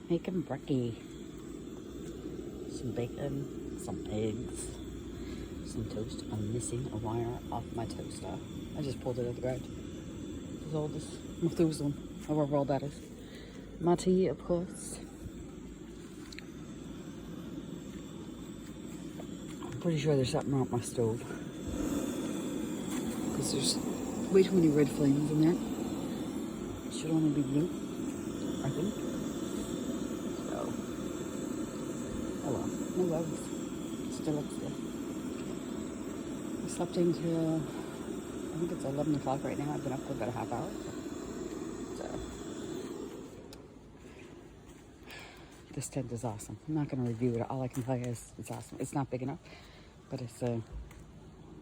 Making brekkie. Some bacon, some eggs, some toast. I'm missing a wire off my toaster. I just pulled it out of the garage. There's all this Methuselah, however old that is. My tea, of course. I'm pretty sure there's something wrong with my stove. Because there's way too many red flames in there. It should only be blue, I think. So, oh well, no worries. Still up still. I slept into, I think it's 11 o'clock right now. I've been up for about a half hour. So, this tent is awesome. I'm not going to review it. All I can tell you is it's awesome. It's not big enough, but it's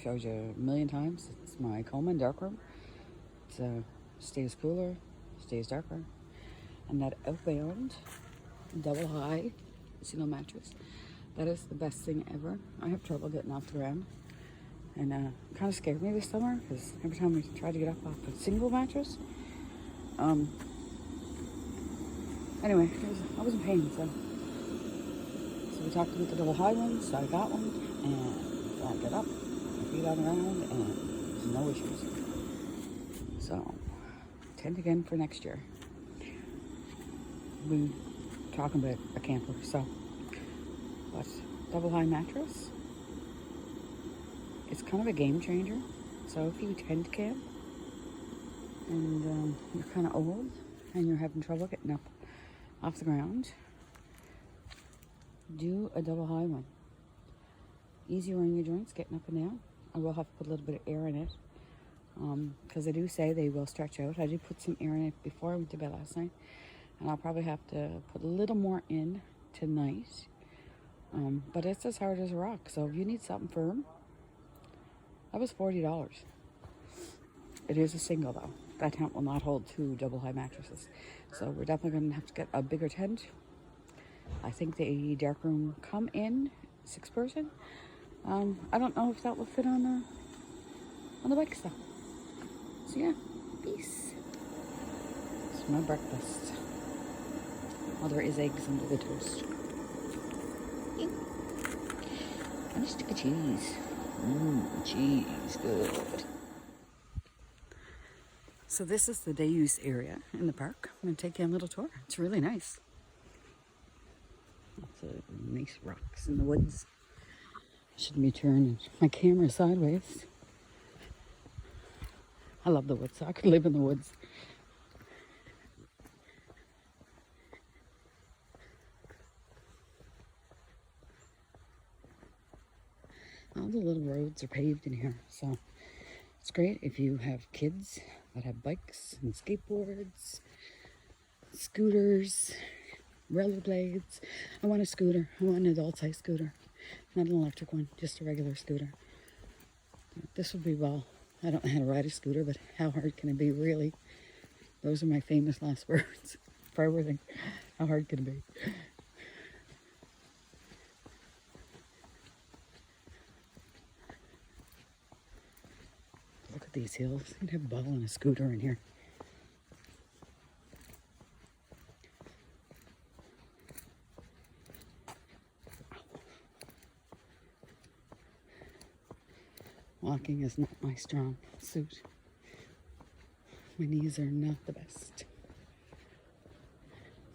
shows you a million times. It's my Coleman darkroom. It stays cooler, stays darker. And that Outbound double high single mattress, that is the best thing ever. I have trouble getting off the ground, and kind of scared me this summer because every time we try to get up off a single mattress, anyway, I was in pain, so we talked about the double high one, so I got one, and I got up, my feet on the ground, and no issues. So, tent again for next year. We talking about a camper, so, but double high mattress, it's kind of a game changer. So if you tent camp and you're kind of old and you're having trouble getting up off the ground, do a double high one. Easier on your joints, getting up and down. I will have to put a little bit of air in it, because they do say they will stretch out. I did put some air in it before I went to bed last night, and I'll probably have to put a little more in tonight. But it's as hard as a rock, so if you need something firm, that was $40. It is a single though. That tent will not hold 2 double high mattresses, so we're definitely going to have to get a bigger tent. I think the dark room come in 6 person. I don't know if that will fit on the bike stuff. So yeah, peace. It's my breakfast. Oh, there is eggs under the toast. And a stick of cheese. Cheese, good. So this is the day use area in the park. I'm going to take you on a little tour. It's really nice. Lots of nice rocks in the woods. Shouldn't be turning my camera sideways. I love the woods. I could live in the woods. All the little roads are paved in here, so it's great if you have kids that have bikes and skateboards, scooters, rollerblades. I want a scooter. I want an adult-sized scooter, not an electric one, just a regular scooter. This would be well. I don't know how to ride a scooter, but how hard can it be, really? Those are my famous last words for everything. How hard can it be? Look at these hills. You'd have a ball and a scooter in here. Walking is not my strong suit. My knees are not the best.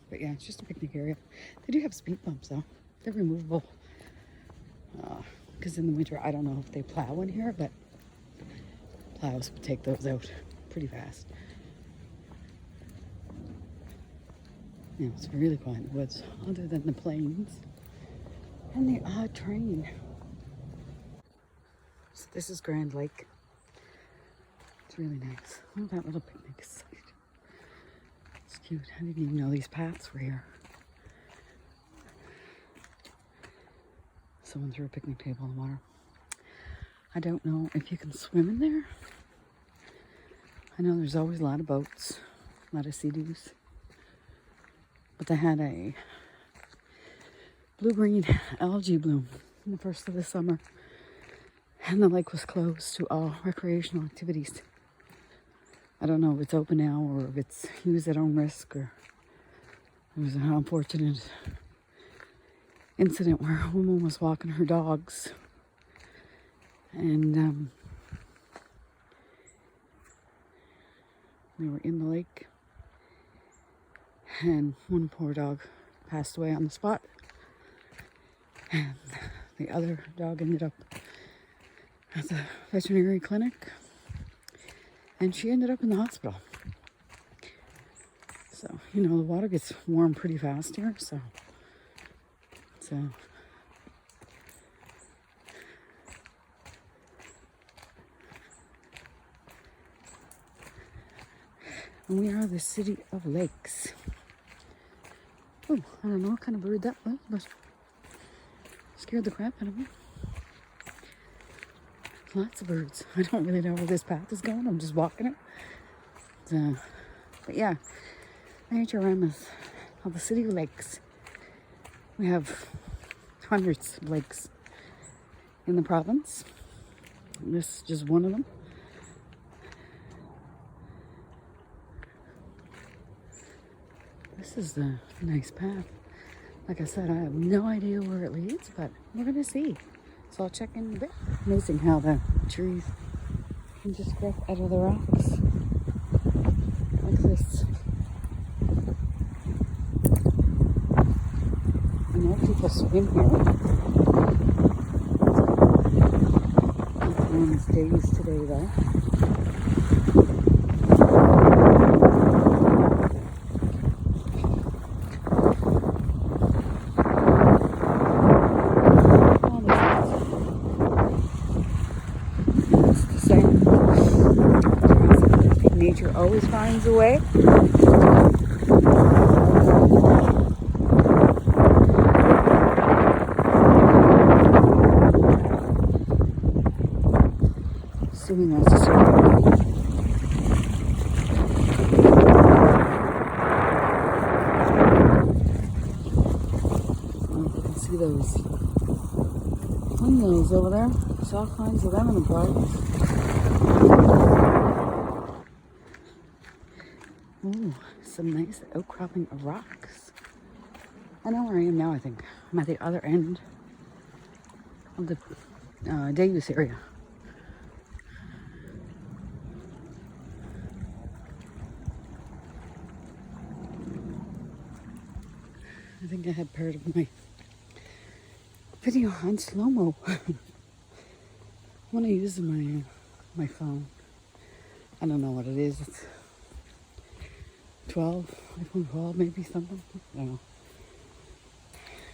But yeah, it's just a picnic area. They do have speed bumps though. They're removable. Because in the winter, I don't know if they plow in here, but plows would take those out pretty fast. Yeah, it's really quiet in the woods, other than the planes and the odd train. So this is Grand Lake. It's really nice. Oh, that little picnic site. It's cute. I didn't even know these paths were here. Someone threw a picnic table in the water. I don't know if you can swim in there. I know there's always a lot of boats, a lot of sea-doos. But they had a blue-green algae bloom in the first of the summer. And the lake was closed to all recreational activities. I don't know if it's open now or if it's used at own risk, or There was an unfortunate incident where a woman was walking her dogs, and they were in the lake, and one poor dog passed away on the spot, and the other dog ended up at the veterinary clinic, and she ended up in the hospital. So, you know, the water gets warm pretty fast here, so and we are the city of lakes. Oh, I don't know what kind of bird that was, but scared the crap out of me. Lots of birds. I don't really know where this path is going. I'm just walking it. But yeah, Nature-Ramas of the city of lakes. We have hundreds of lakes in the province. This is just one of them. This is the nice path. Like I said, I have no idea where it leads, but we're gonna see. So I'll check in a bit. Amazing how the trees can just grow out of the rocks like this. I know people swim here. It's one's days today though. Nature always finds a way. Assuming that's a circle. You can see those windmills over there. There's all kinds of them in the province. Ooh, some nice outcropping of rocks. I know where I am now, I think. I'm at the other end of the day-use area. I think I had part of my video on slow-mo when I use my phone. I don't know what it is. It's 12, iPhone 12, maybe something. I don't know.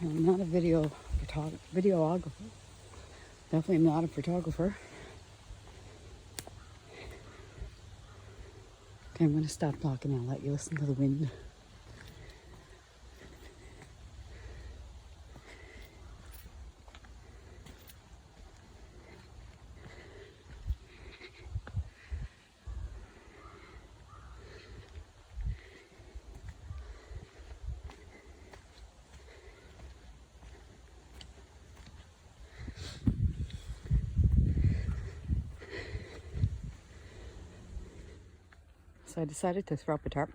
I'm not a videographer. Definitely not a photographer. Okay, I'm going to stop talking and let you listen to the wind. So I decided to throw up a tarp.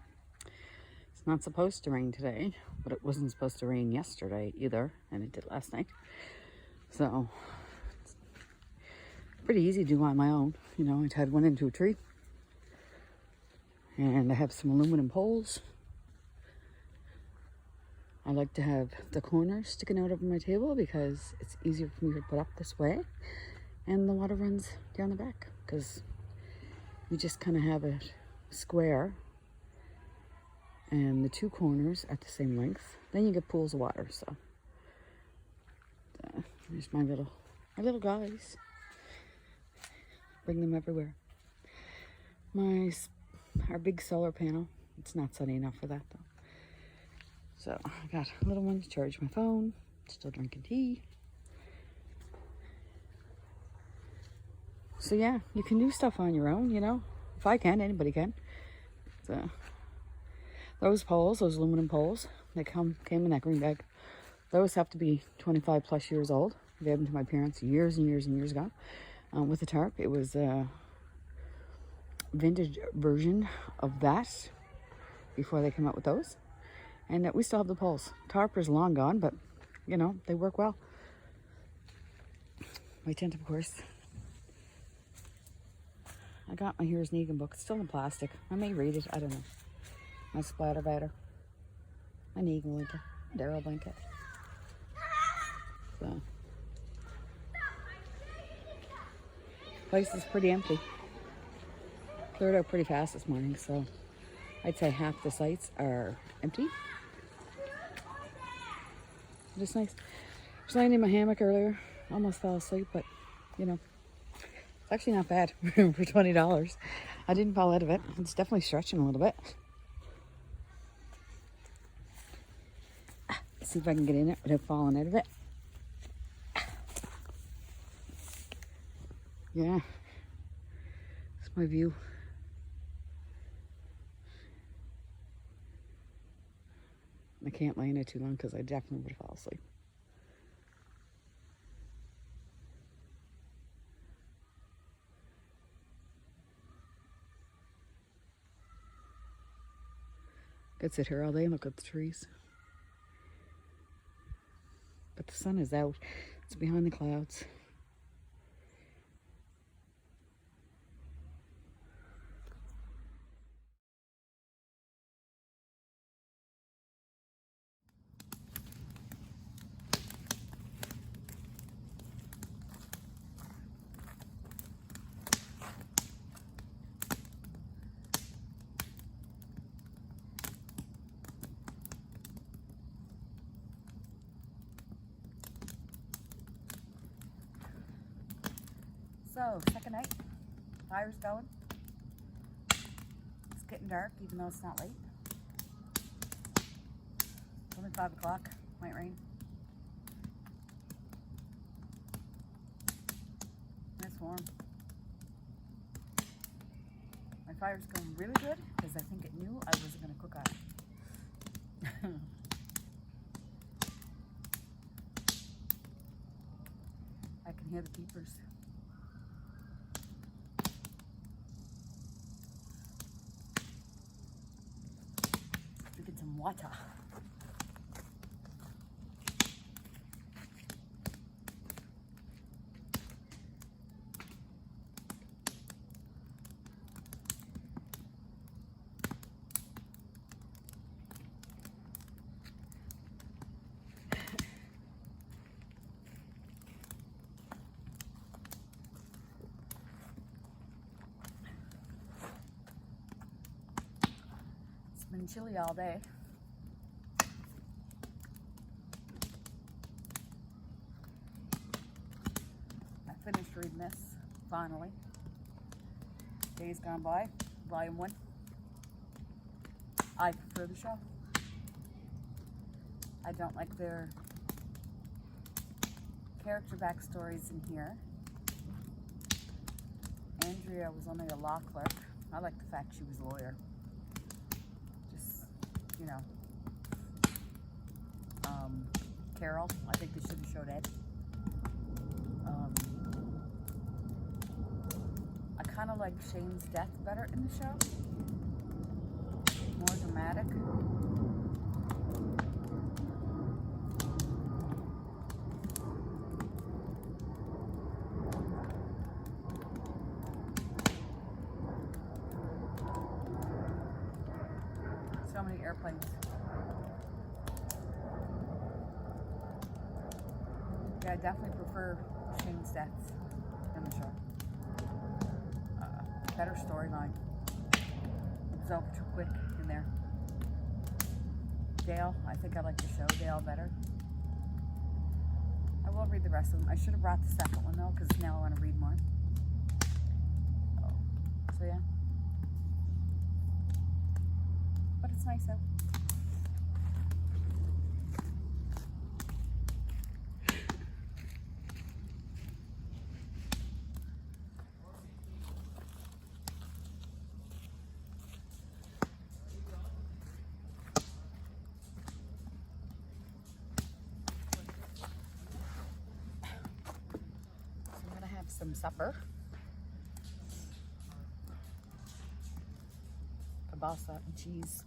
It's not supposed to rain today, but it wasn't supposed to rain yesterday either, and it did last night. So it's pretty easy to do on my own. You know, I tied one into a tree, and I have some aluminum poles. I like to have the corners sticking out over my table because it's easier for me to put up this way, and the water runs down the back because you just kind of have it square and the two corners at the same length. Then you get pools of water. So there's my little guys. Bring them everywhere. Our big solar panel. It's not sunny enough for that though. So I got a little one to charge my phone. Still drinking tea. So yeah, you can do stuff on your own, you know. If I can, anybody can. So, those poles, those aluminum poles, they came in that green bag. Those have to be 25 plus years old. I gave them to my parents years and years and years ago with a tarp. It was a vintage version of that before they came out with those. And we still have the poles. Tarper's long gone, but you know, they work well. My tent, of course. I got my Here's Negan book. It's still in plastic. I may read it. I don't know. My splatter batter. My Negan blanket. Daryl blanket. So. Place is pretty empty. Cleared out pretty fast this morning, so I'd say half the sites are empty. Just nice. I was laying in my hammock earlier. Almost fell asleep, but you know, it's actually not bad for $20. I didn't fall out of it. It's definitely stretching a little bit. Let's see if I can get in it without falling out of it. Yeah, that's my view. I can't lay in it too long because I definitely would fall asleep. Could sit here all day and look at the trees. But the sun is out. It's behind the clouds. So, second night, fire's going. It's getting dark, even though it's not late. It's only 5 o'clock, might rain. It's warm. My fire's going really good because I think it knew I wasn't going to cook on it. I can hear the peepers. Drinking some water. It's been chilly all day. I finished reading this, finally. Days Gone By, Volume 1. I prefer the show. I don't like their character backstories in here. Andrea was only a law clerk. I like the fact she was a lawyer. Just, you know. Carol, I think they should have showed Ed. I kind of like Shane's death better in the show. More dramatic. So many airplanes. Yeah, I definitely prefer Shane's death in the show. Better storyline. It was over too quick in there. Dale, I think I like the show Dale better. I will read the rest of them. I should have brought the second one though, because now I want to read more. So yeah. But it's nice out. Some supper. Kielbasa and cheese.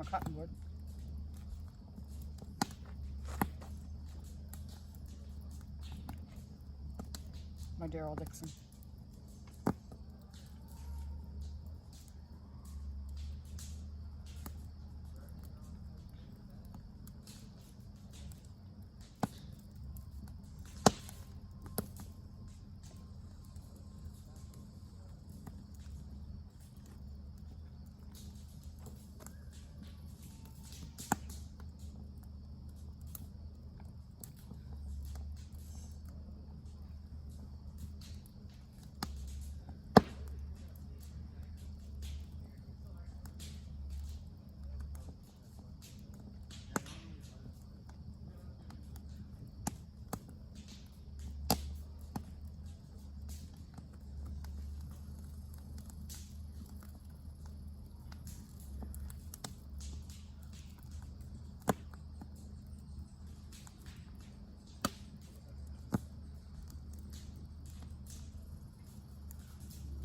cottonwood. My Daryl Dixon.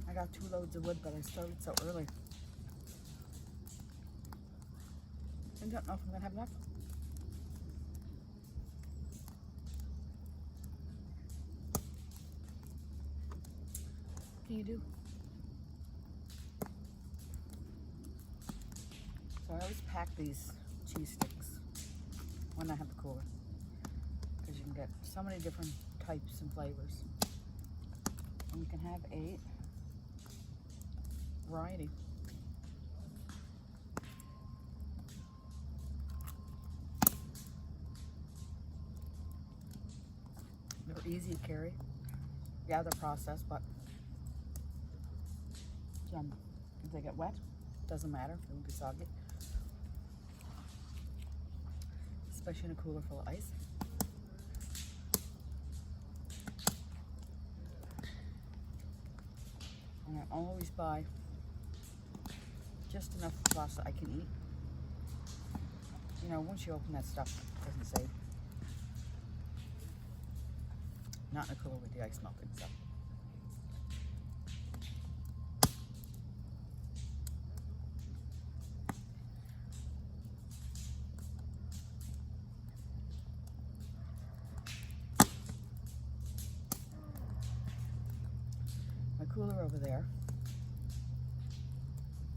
I got 2 loads of wood, but I started so early. I don't know if I'm going to have enough. What can you do? So I always pack these cheese sticks when I have the cooler, because you can get so many different types and flavors. And you can have a variety. They're easy to carry. Yeah, they're processed, but if they get wet, doesn't matter. They won't be soggy. Especially in a cooler full of ice. And I always buy just enough pasta I can eat. You know, once you open that stuff, it doesn't say. Not in a cooler with the ice melting, so. My cooler over there,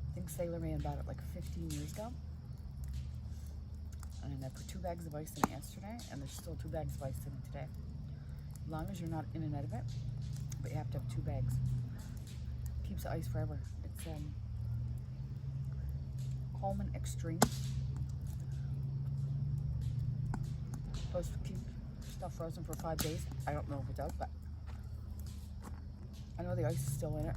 I think Sailorman bought it like 15 years ago. And I put 2 bags of ice in it yesterday, and there's still 2 bags of ice in it today. As long as you're not in and out of it, but you have to have 2 bags. Keeps the ice forever. It's Coleman Extreme. Supposed to keep stuff frozen for 5 days. I don't know if it does, but I know the ice is still in it.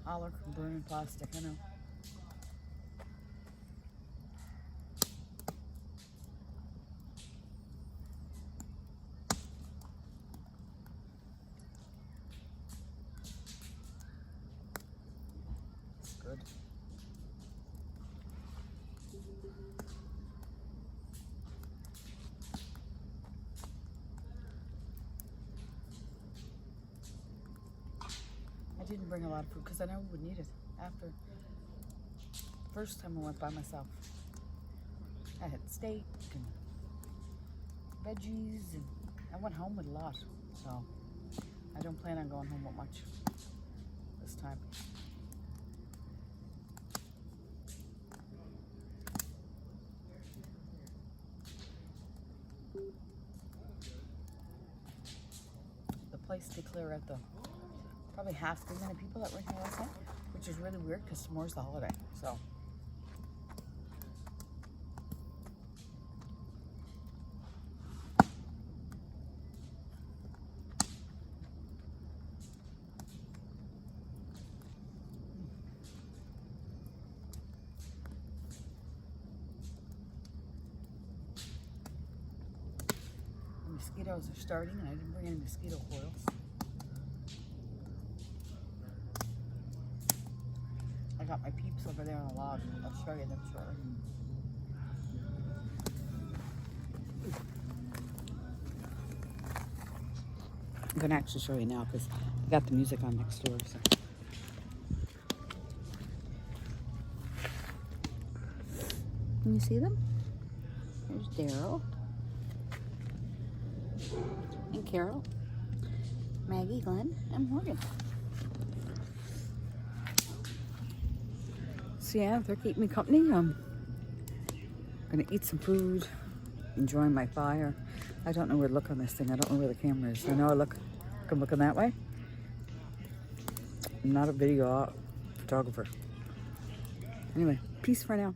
Holler from burning plastic, I know. It's good. I didn't bring a lot of food because I know we would need it after. First time I went by myself, I had steak and veggies, and I went home with a lot, so I don't plan on going home with much this time. The place to clear out the probably half the many people that were here last night, which is really weird because tomorrow's the holiday, so. mosquitoes are starting, and I didn't bring any mosquito coils. I got my peeps over there on a log. I'll show you them shortly. I'm going to actually show you now because I got the music on next door. So. Can you see them? There's Daryl and Carol, Maggie, Glenn, and Morgan. So yeah, they're keeping me company. I'm gonna eat some food, enjoying my fire. I don't know where to look on this thing. I don't know where the camera is. I know I'm looking that way. I'm not a video photographer. Anyway, peace for now.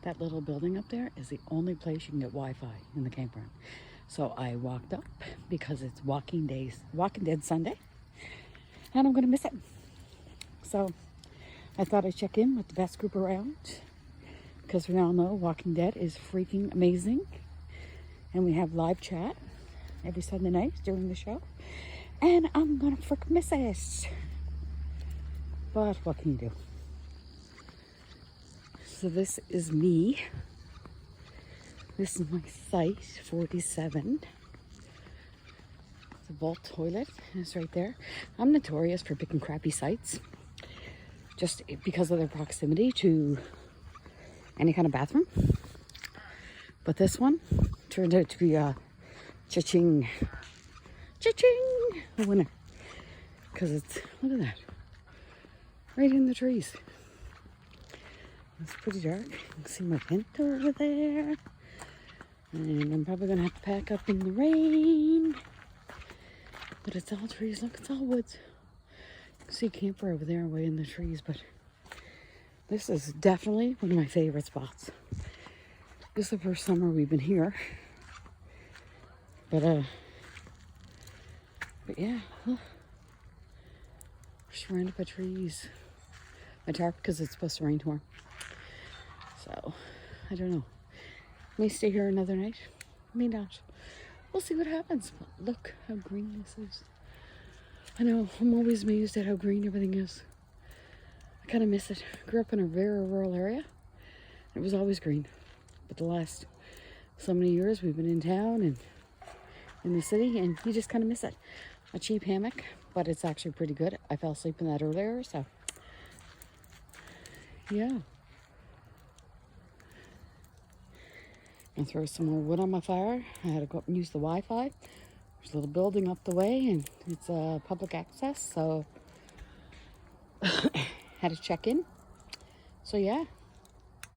That little building up there is the only place you can get Wi-Fi in the campground. So I walked up because it's Walking Dead Sunday, and I'm gonna miss it. So I thought I'd check in with the best group around because we all know Walking Dead is freaking amazing, and we have live chat every Sunday night during the show, and I'm gonna freaking miss it. But what can you do? So this is me. This is my site, 47. It's a vault toilet, and it's right there. I'm notorious for picking crappy sites, just because of their proximity to any kind of bathroom. But this one turned out to be a cha-ching, a winner. Because it's, look at that, right in the trees. It's pretty dark. You can see my tent over there. And I'm probably gonna have to pack up in the rain. But it's all trees. Look, it's all woods. You can see a camper over there way in the trees, but this is definitely one of my favorite spots. This is the first summer we've been here. But yeah, look. We're surrounded by trees. My tarp because it's supposed to rain tomorrow. So, I don't know. May stay here another night. May not. We'll see what happens. But look how green this is. I know, I'm always amazed at how green everything is. I kind of miss it. Grew up in a very rural area. It was always green. But the last so many years we've been in town and in the city, and you just kind of miss it. A cheap hammock, but it's actually pretty good. I fell asleep in that earlier, so yeah. And throw some more wood on my fire. I had to go up and use the Wi-Fi. There's a little building up the way, and it's public access, so had to check in. So yeah,